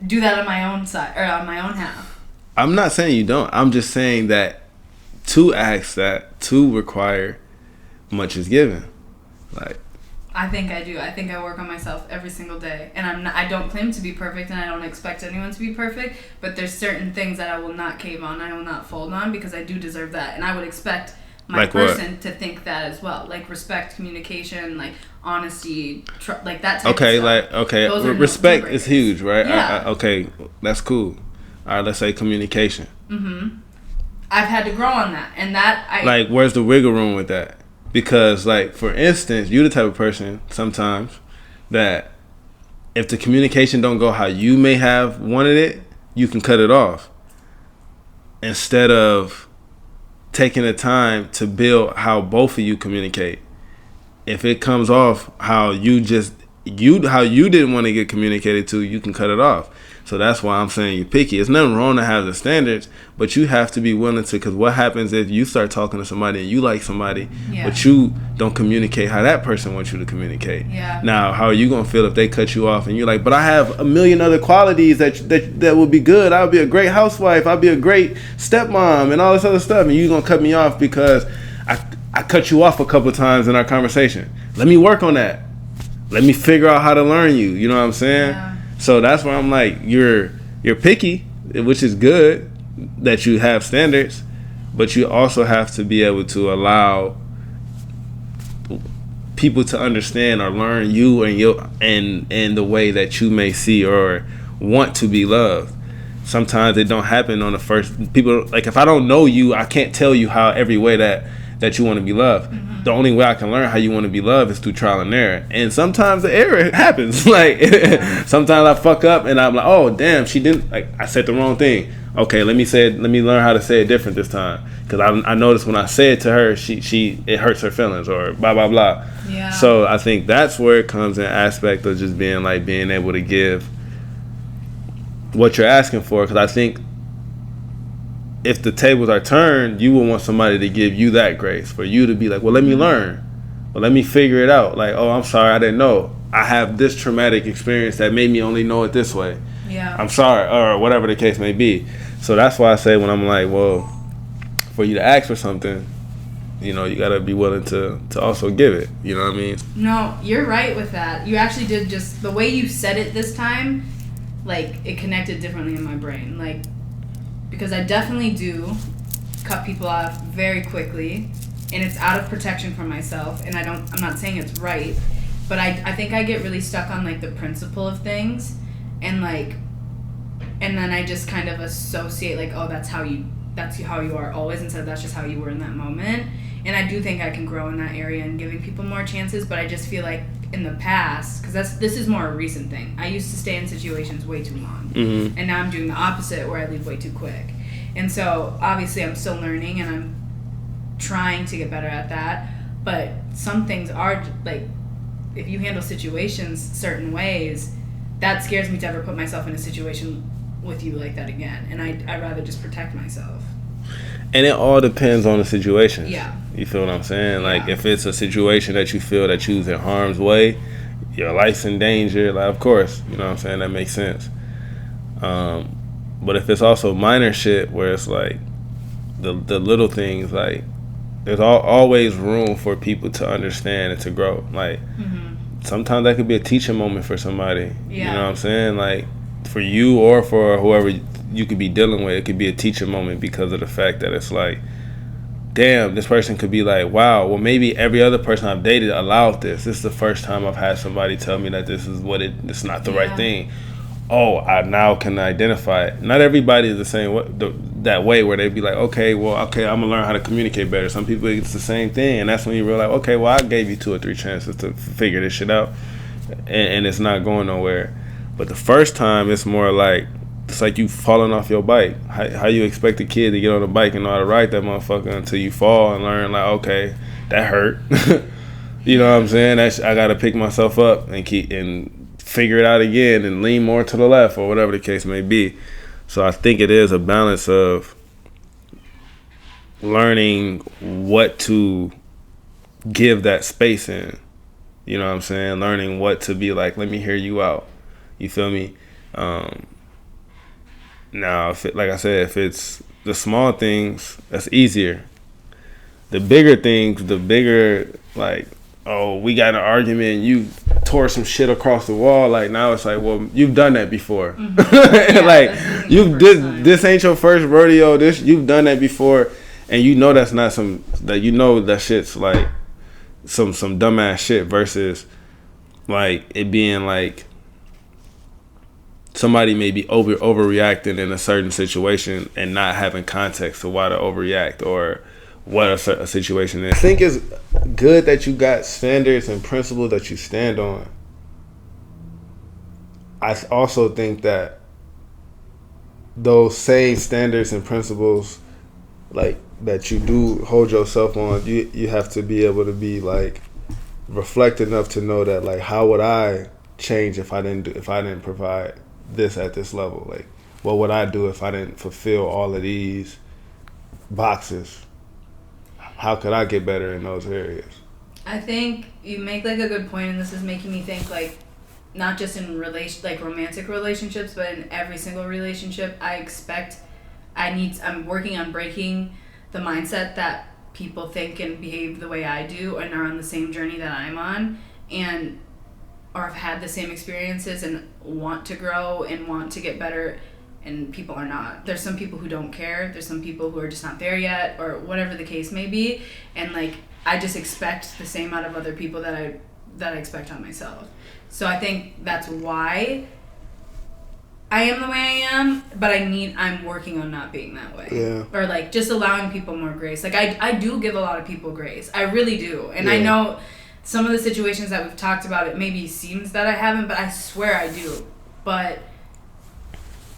S1: do that on my own side, or on my own half.
S2: I'm not saying you don't. I'm just saying that to ask that, to require, much is given. Like,
S1: I think I do. I think I work on myself every single day. And I don't claim to be perfect, and I don't expect anyone to be perfect, but there's certain things that I will not cave on, I will not fold on, because I do deserve that. And I would expect my
S2: like
S1: person
S2: what?
S1: To think that as well, like respect, communication, like honesty, like that type
S2: okay,
S1: of stuff.
S2: Okay, respect is huge, right?
S1: Yeah.
S2: Okay, that's cool. All right, let's say communication.
S1: I've had to grow on that, and that
S2: like, where's the wiggle room with that? Because, like, for instance, you're the type of person sometimes that if the communication don't go how you may have wanted it, you can cut it off instead of taking the time to build how both of you communicate. If it comes off how you didn't want to get communicated to, you can cut it off. So that's why I'm saying you're picky. It's nothing wrong to have the standards, but you have to be willing to, because what happens if you start talking to somebody and you like somebody, but you don't communicate how that person wants you to communicate.
S1: Yeah.
S2: Now, how are you going to feel if they cut you off and you're like, but I have a million other qualities that would be good. I would be a great housewife. I'd be a great stepmom and all this other stuff. And you're going to cut me off because I cut you off a couple of times in our conversation. Let me work on that. Let me figure out how to learn you. You know what I'm saying? Yeah. So that's why I'm like, you're picky, which is good that you have standards, but you also have to be able to allow people to understand or learn you and the way that you may see or want to be loved. Sometimes it don't happen on the first. People, like, if I don't know you, I can't tell you how every way that you want to be loved. The only way I can learn how you want to be loved is through trial and error. And sometimes the error happens. Like, sometimes I fuck up and I'm like, oh, damn, she didn't, like, I said the wrong thing. okay, let me learn how to say it different this time, because I noticed when I say it to her, it hurts her feelings, or blah blah blah.
S1: Yeah.
S2: So I think that's where it comes in aspect of just being able to give what you're asking for, because I think if the tables are turned, you would want somebody to give you that grace, for you to be like, well, let me learn, well, let me figure it out. Like, oh, I'm sorry, I didn't know. I have this traumatic experience that made me only know it this way.
S1: Yeah.
S2: I'm sorry, or whatever the case may be. So that's why I say, when I'm like, well, for you to ask for something, you gotta be willing to also give it. You know what I mean?
S1: No, you're right with that. You actually did, just the way you said it this time, it connected differently in my brain. Because I definitely do cut people off very quickly, and it's out of protection for myself, and I'm not saying it's right, but I think I get really stuck on the principle of things, and then I just kind of associate oh, that's how you are always, instead of that's just how you were in that moment. And I do think I can grow in that area and giving people more chances, but I just feel like in the past, because this is more a recent thing, I used to stay in situations way too long, and now I'm doing the opposite, where I leave way too quick. And so obviously I'm still learning, and I'm trying to get better at that, but some things are if you handle situations certain ways, that scares me to ever put myself in a situation with you like that again, and I'd rather just protect myself.
S2: And it all depends on the situation.
S1: Yeah.
S2: You feel what I'm saying? If it's a situation that you feel that you's in harm's way, your life's in danger, of course, you know what I'm saying, that makes sense. But if it's also minor shit, where it's the little things, there's always room for people to understand and to grow. Sometimes that could be a teaching moment for somebody.
S1: Yeah.
S2: You know what I'm saying? For you or for whoever you could be dealing with, it could be a teaching moment, because of the fact that it's damn, this person could be wow, well, maybe every other person I've dated allowed this. This is the first time I've had somebody tell me that this is it's not the right thing. Oh, I now can identify it. Not everybody is the same that way, where they'd be okay, I'm gonna learn how to communicate better. Some people, it's the same thing, and that's when you realize, okay, well, I gave you 2 or 3 chances to figure this shit out, and it's not going nowhere. But the first time, it's more it's you falling off your bike. How you expect a kid to get on a bike and know how to ride that motherfucker until you fall and learn, okay, that hurt. You know what I'm saying? I gotta pick myself up and figure it out again and lean more to the left, or whatever the case may be. So I think it is a balance of learning what to give that space in. You know what I'm saying? Learning what to be let me hear you out. You feel me? Now, if it's the small things, that's easier. The bigger things, oh, we got in an argument and you tore some shit across the wall. Now it's well, you've done that before.
S1: Mm-hmm. Yeah,
S2: this ain't your first rodeo. You've done that before, and that's not that shit's some dumbass shit, versus it being somebody may be overreacting in a certain situation and not having context to why to overreact or what a situation is. I think it's good that you got standards and principles that you stand on. I also think that those same standards and principles that you do hold yourself on, you have to be able to be reflect enough to know that how would I change if I didn't provide this at this level? What would I do if I didn't fulfill all of these boxes? How could I get better in those areas?
S1: I think you make a good point, and this is making me think not just in romantic relationships, but in every single relationship. I'm working on breaking the mindset that people think and behave the way I do and are on the same journey that I'm on, or have had the same experiences and want to grow and want to get better, and people are not. There's some people who don't care. There's some people who are just not there yet, or whatever the case may be. And I just expect the same out of other people that I expect on myself. So I think that's why I am the way I am, but I'm working on not being that way.
S2: Yeah.
S1: Or just allowing people more grace. I do give a lot of people grace. I really do. And I know some of the situations that we've talked about, it maybe seems that I haven't, but I swear I do. But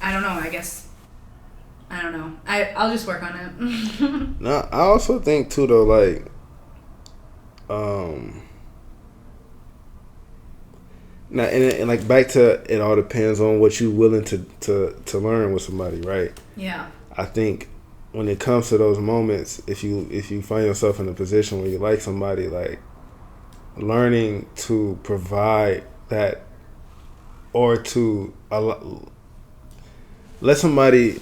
S1: I don't know, I guess I don't know. I'll just work on it.
S2: No, I also think too though, like, now and like back to it all depends on what you willing to learn with somebody, right?
S1: Yeah.
S2: I think when it comes to those moments, if you find yourself in a position where you like somebody, like learning to provide that or to let somebody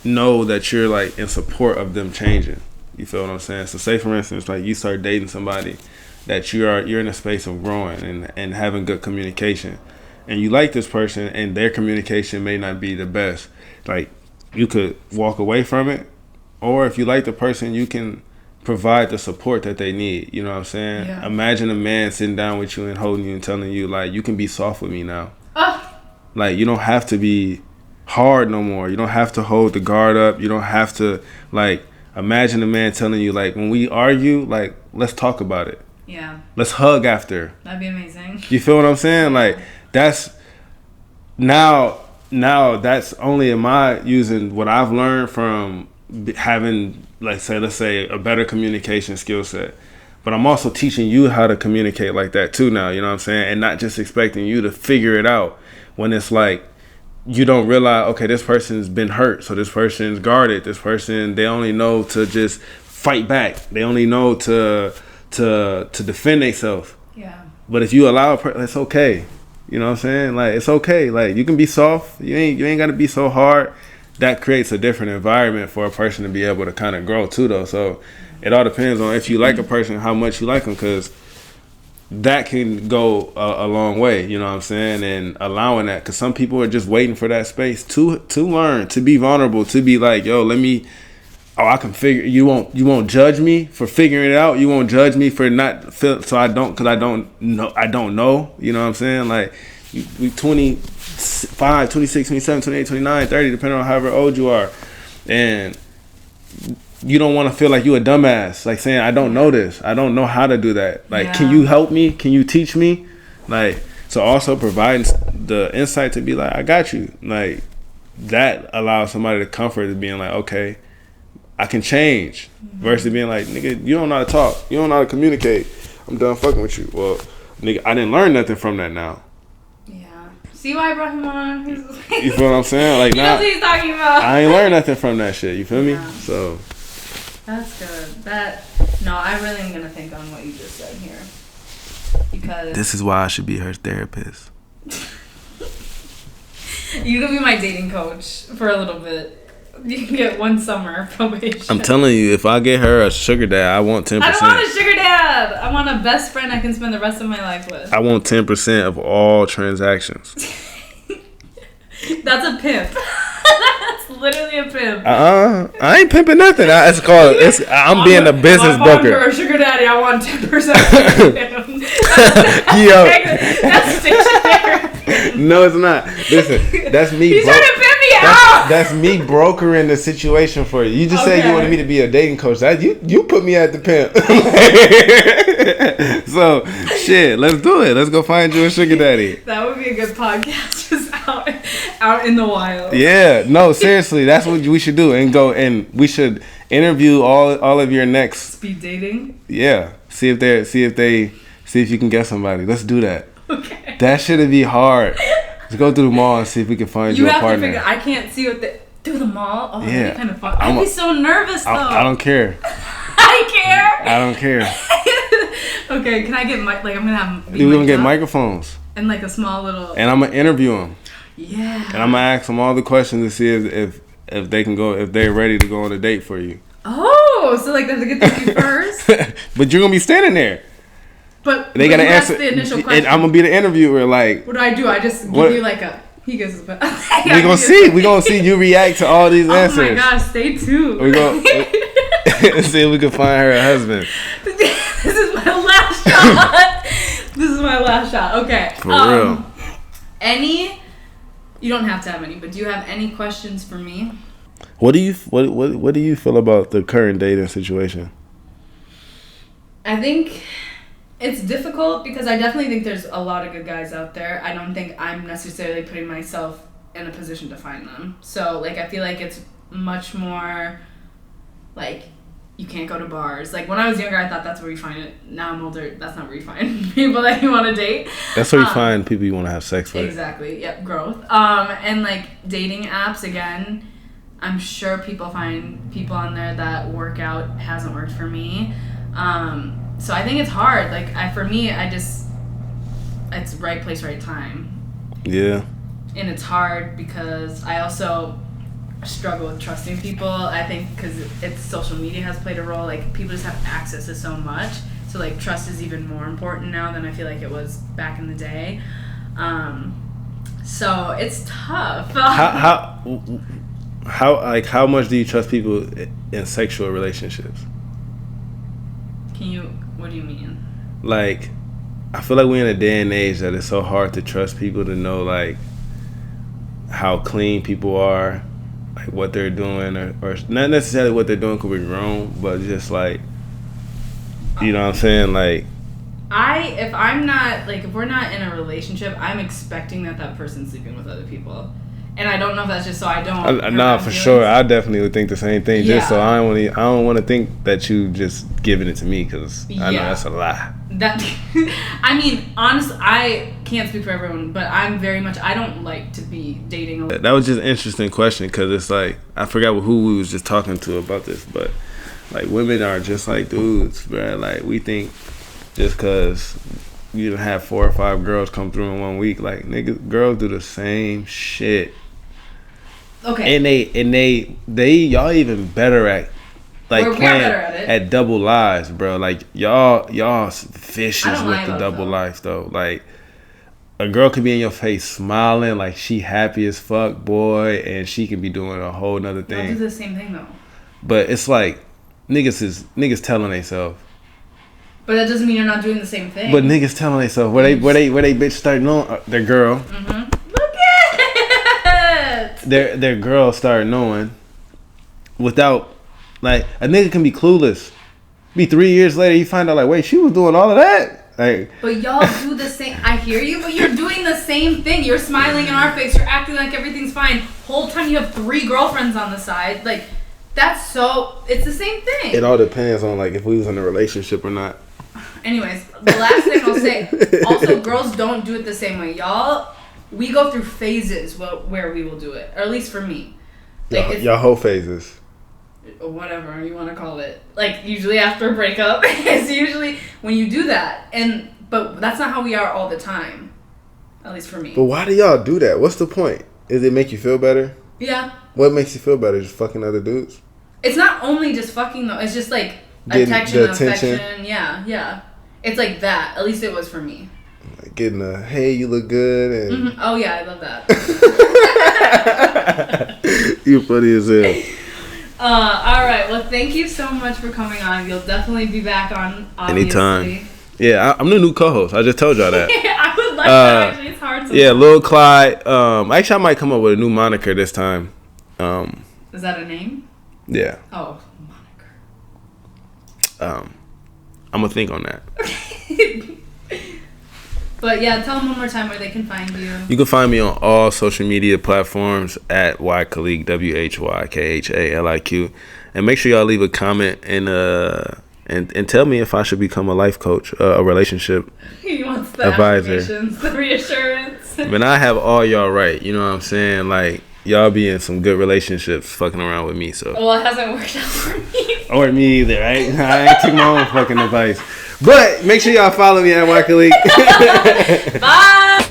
S2: know that you're like in support of them changing. You feel what I'm saying? So say for instance, like you start dating somebody that you're in a space of growing and having good communication, and you like this person and their communication may not be the best. Like you could walk away from it, or if you like the person, you can provide the support that they need. You know what I'm saying?
S1: Yeah.
S2: Imagine a man sitting down with you and holding you and telling you like, you can be soft with me now. Like you don't have to be hard no more. You don't have to hold the guard up. You don't have to, like, imagine a man telling you like, when we argue, like, let's talk about it.
S1: Yeah.
S2: Let's hug after.
S1: That'd be amazing.
S2: You feel what I'm saying? Like that's now that's only in my using what I've learned from having, like, let's say a better communication skill set. But I'm also teaching you how to communicate like that too now, you know what I'm saying? And not just expecting you to figure it out when it's like you don't realize, okay, this person's been hurt, so this person's guarded. This person, they only know to just fight back. They only know to defend themselves.
S1: Yeah.
S2: But if you allow it's okay. You know what I'm saying? Like, it's okay. Like, you can be soft. You ain't got to be so hard. That creates a different environment for a person to be able to kind of grow too, though. So it all depends on if you like a person, how much you like them, because that can go a long way. You know what I'm saying? And allowing that, because some people are just waiting for that space to learn, to be vulnerable, to be like, yo, let me. Oh, I can figure. You won't judge me for figuring it out. You won't judge me for not feel. So I don't, because I don't know. You know what I'm saying? Like, we 25, 26, 27, 28, 29, 30, depending on however old you are, and you don't want to feel like you a dumbass. Like saying, I don't know this. I don't know how to do that. Like, Can you help me? Can you teach me? Like, so also providing the insight to be like, I got you. Like, that allows somebody the comfort of being like, okay, I can change, versus being like, nigga, you don't know how to talk. You don't know how to communicate. I'm done fucking with you. Well, nigga, I didn't learn nothing from that now.
S1: Yeah. See why I brought him on?
S2: You feel what I'm saying? Like,
S1: he knows what he's talking about.
S2: I ain't learned nothing from that shit. You feel me? So.
S1: That's good. No, I really am going to think on what you just said here. Because.
S2: This is why I should be her therapist.
S1: You can be my dating coach for a little bit. You can get 1 summer probation.
S2: I'm telling you, if I get her a sugar dad, I want 10%.
S1: I don't want a sugar dad. I want a best friend I can spend the rest of my life with.
S2: I want 10% of all transactions.
S1: That's a pimp. That's literally a pimp.
S2: I ain't pimping nothing. I'm being a business broker.
S1: For a sugar daddy, I want 10% of him. That's stationary.
S2: No, it's not. Listen, that's me.
S1: He's trying to pimp me out.
S2: That's me brokering the situation for you. You just said you wanted me to be a dating coach. You put me at the pimp. So, shit, let's do it. Let's go find you a sugar daddy.
S1: That would be a good podcast, just out in the wild.
S2: Yeah, no, seriously, that's what we should do, and we should interview all of your next
S1: speed dating.
S2: Yeah, see if you can get somebody. Let's do that.
S1: Okay.
S2: That shouldn't be hard. Let's go through the mall and see if we can find you a partner.
S1: You have to figure. I can't see through the mall. Oh, that'd be kind of fun. I'd be so nervous though.
S2: I don't care.
S1: I
S2: don't care.
S1: Okay, can I get I'm gonna have.
S2: We're gonna get microphones
S1: and like a small little.
S2: And I'm gonna interview them.
S1: Yeah.
S2: And I'm gonna ask them all the questions to see if they can go, if they're ready to go on a date for you.
S1: Oh, so like they have to get to you first.
S2: But you're gonna be standing there.
S1: But
S2: they gotta answer
S1: the initial question.
S2: And I'm gonna be the interviewer. Like,
S1: what do? I just give you like a. He gives us.
S2: We gonna see you react to all these answers.
S1: Oh my gosh! Stay tuned.
S2: We gonna see if we can find her a husband.
S1: This is my last shot. This is my last shot. Okay.
S2: For real.
S1: You don't have to have any, but do you have any questions for me?
S2: What do you feel about the current dating situation?
S1: I think it's difficult because I definitely think there's a lot of good guys out there. I don't think I'm necessarily putting myself in a position to find them. So, like, I feel like it's much more like you can't go to bars. Like when I was younger, I thought that's where you find it. Now I'm older, that's not where you find people that you want to date.
S2: That's where you find people you want to have sex with.
S1: Exactly. Yep. Growth. And like dating apps again. I'm sure people find people on there that work out. Hasn't worked for me. So I think it's hard. Like for me, it's right place, right time.
S2: Yeah. And
S1: it's hard because I also struggle with trusting people. I think because it's social media has played a role. Like people just have access to so much. So like trust is even more important now than I feel like it was back in the day. So it's tough.
S2: How much do you trust people in sexual relationships?
S1: What do you mean?
S2: Like, I feel like we're in a day and age that it's so hard to trust people to know like how clean people are, like what they're doing, or not necessarily what they're doing because we're grown, but just like, you know what I'm saying? Like,
S1: if we're not in a relationship, I'm expecting that person's sleeping with other people. And I don't know if that's just so I don't.
S2: Nah, for sure. I definitely would think the same thing. Yeah. Just so I don't want to think that you just giving it to me because I know that's a lie.
S1: I mean, honestly, I can't speak for everyone, but I don't like to be dating.
S2: That was just an interesting question because it's like, I forgot who we was just talking to about this, but like women are just like dudes, bro. Like we think just because you have 4 or 5 girls come through in 1 week, like girls do the same shit.
S1: Okay.
S2: And they y'all even better at like
S1: we're
S2: playing
S1: better at
S2: double lives, bro. Like y'all vicious with the double life though. Like a girl could be in your face smiling like she happy as fuck, boy, and she can be doing a whole nother thing.
S1: Y'all do the same thing though.
S2: But it's like niggas telling themselves.
S1: But that doesn't mean you're not doing the same thing.
S2: But niggas telling themselves where they bitch start knowing their girl.
S1: Mm-hmm. Look at it.
S2: Their girl start knowing without like a nigga can be clueless. Be 3 years later you find out like wait she was doing all of that. Like,
S1: but y'all do the same. I hear you, but you're doing the same thing. You're smiling in our face. You're acting like everything's fine. Whole time you have 3 girlfriends on the side. Like it's the same thing.
S2: It all depends on like if we was in a relationship or not.
S1: Anyways, the last thing I'll say, also girls don't do it the same way. We go through phases where we will do it, or at least for me. Like
S2: y'all whole phases.
S1: Whatever you want to call it. Like usually after a breakup, it's usually when you do that. But that's not how we are all the time. At least for me.
S2: But why do y'all do that? What's the point? Is it make you feel better?
S1: Yeah.
S2: What makes you feel better? Just fucking other dudes?
S1: It's not only just fucking though. It's just like attention. Yeah. It's like that. At least it was for me.
S2: Like getting a hey, you look good. And
S1: mm-hmm. Oh yeah, I love that.
S2: You funny as hell.
S1: All right. Well, thank you so much for coming on. You'll definitely be back on. Obviously.
S2: Anytime. Yeah, I'm the new co-host. I just told y'all that.
S1: I would like that. Actually, it's hard.
S2: Yeah, Lil Clyde. Actually, I might come up with a new moniker this time.
S1: Is that a name?
S2: Yeah.
S1: Oh, moniker.
S2: I'm gonna think on that.
S1: But yeah, tell them one more time where they can find you.
S2: You can find me on all social media platforms at Khaliq, WHYKHALIQ, and make sure y'all leave a comment and tell me if I should become a life coach, a relationship
S1: he wants the
S2: advisor,
S1: the reassurance.
S2: But I have all y'all right. You know what I'm saying? Like y'all be in some good relationships, fucking around with me. So
S1: well, it hasn't worked out for me.
S2: Or me either, right? I ain't took my own fucking advice. But make sure y'all follow me at Khaliq.
S1: Bye.